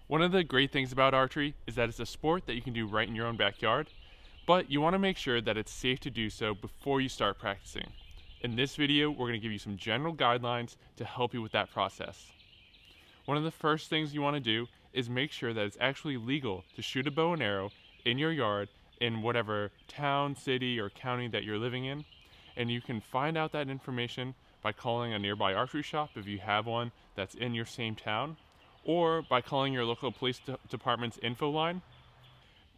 One of the great things about archery is that it's a sport that you can do right in your own backyard, but you want to make sure that it's safe to do so before you start practicing. In this video, we're going to give you some general guidelines to help you with that process. One of the first things you want to do is make sure that it's actually legal to shoot a bow and arrow in your yard in whatever town, city, or county that you're living in. And you can find out that information by calling a nearby archery shop if you have one that's in your same town, or by calling your local police department's info line.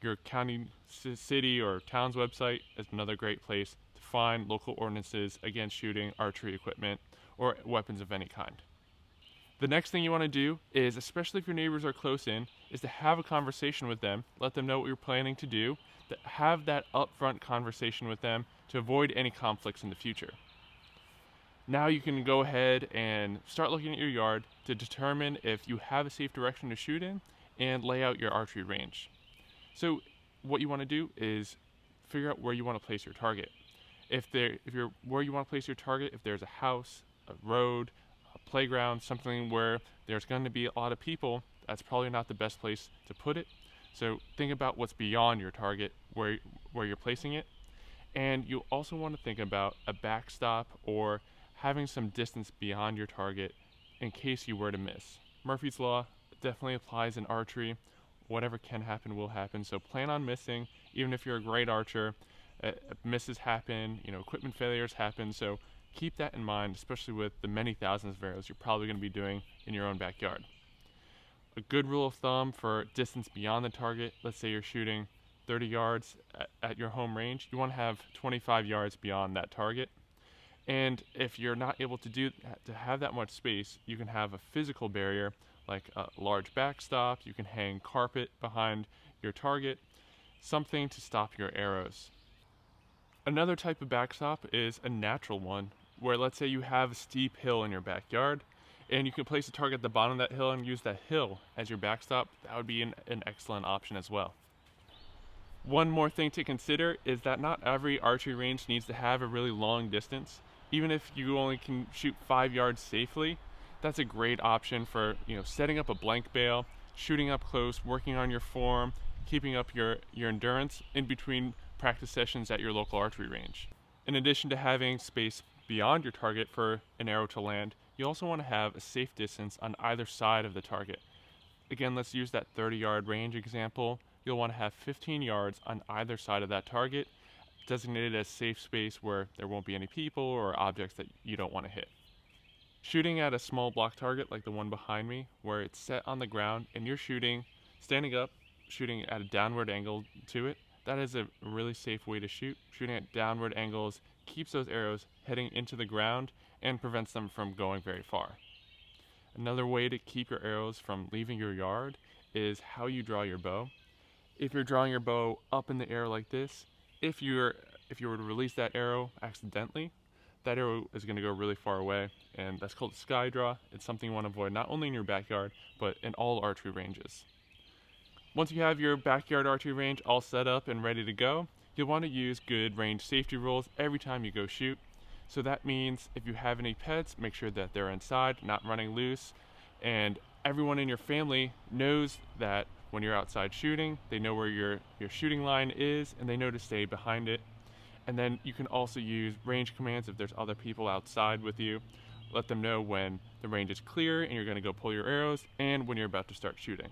Your county, city, or town's website is another great place to find local ordinances against shooting archery equipment or weapons of any kind. The next thing you want to do is, especially if your neighbors are close in, is to have a conversation with them, let them know what you're planning to do, have that upfront conversation with them to avoid any conflicts in the future. Now you can go ahead and start looking at your yard to determine if you have a safe direction to shoot in and lay out your archery range. So what you want to do is figure out where you want to place your target. Where you want to place your target, if there's a house, a road, a playground, something where there's going to be a lot of people, that's probably not the best place to put it. So think about what's beyond your target, where you're placing it. And you also want to think about a backstop or having some distance beyond your target in case you were to miss. Murphy's Law definitely applies in archery. Whatever can happen will happen, so plan on missing. Even if you're a great archer, misses happen, equipment failures happen, so keep that in mind, especially with the many thousands of arrows you're probably going to be doing in your own backyard. A good rule of thumb for distance beyond the target, let's say you're shooting 30 yards at your home range, you want to have 25 yards beyond that target. And if you're not able to have that much space, you can have a physical barrier like a large backstop. You can hang carpet behind your target, something to stop your arrows. Another type of backstop is a natural one, where let's say you have a steep hill in your backyard and you can place a target at the bottom of that hill and use that hill as your backstop. That would be an excellent option as well. One more thing to consider is that not every archery range needs to have a really long distance. Even if you only can shoot 5 yards safely, that's a great option for setting up a blank bail, shooting up close, working on your form, keeping up your endurance in between practice sessions at your local archery range. In addition to having space beyond your target for an arrow to land, you also want to have a safe distance on either side of the target. Again, let's use that 30-yard range example. You'll want to have 15 yards on either side of that target, designated as safe space where there won't be any people or objects that you don't want to hit. Shooting at a small block target like the one behind me, where it's set on the ground and you're standing up, shooting at a downward angle to it, that is a really safe way to shoot. Shooting at downward angles keeps those arrows heading into the ground and prevents them from going very far. Another way to keep your arrows from leaving your yard is how you draw your bow. If you're drawing your bow up in the air like this, if you were to release that arrow accidentally, that arrow is going to go really far away, and that's called a sky draw. It's something you want to avoid not only in your backyard, but in all archery ranges. Once you have your backyard archery range all set up and ready to go, you'll want to use good range safety rules every time you go shoot. So that means if you have any pets, make sure that they're inside, not running loose, and everyone in your family knows that when you're outside shooting, they know where your shooting line is and they know to stay behind it. And then you can also use range commands if there's other people outside with you. Let them know when the range is clear and you're going to go pull your arrows and when you're about to start shooting.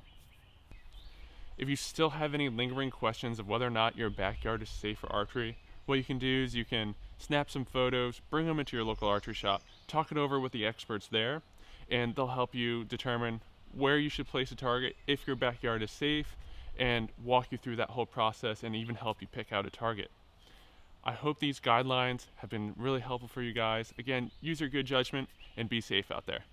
If you still have any lingering questions of whether or not your backyard is safe for archery, what you can do is you can snap some photos, bring them into your local archery shop, talk it over with the experts there, and they'll help you determine where you should place a target if your backyard is safe, and walk you through that whole process and even help you pick out a target. I hope these guidelines have been really helpful for you guys. Again, use your good judgment and be safe out there.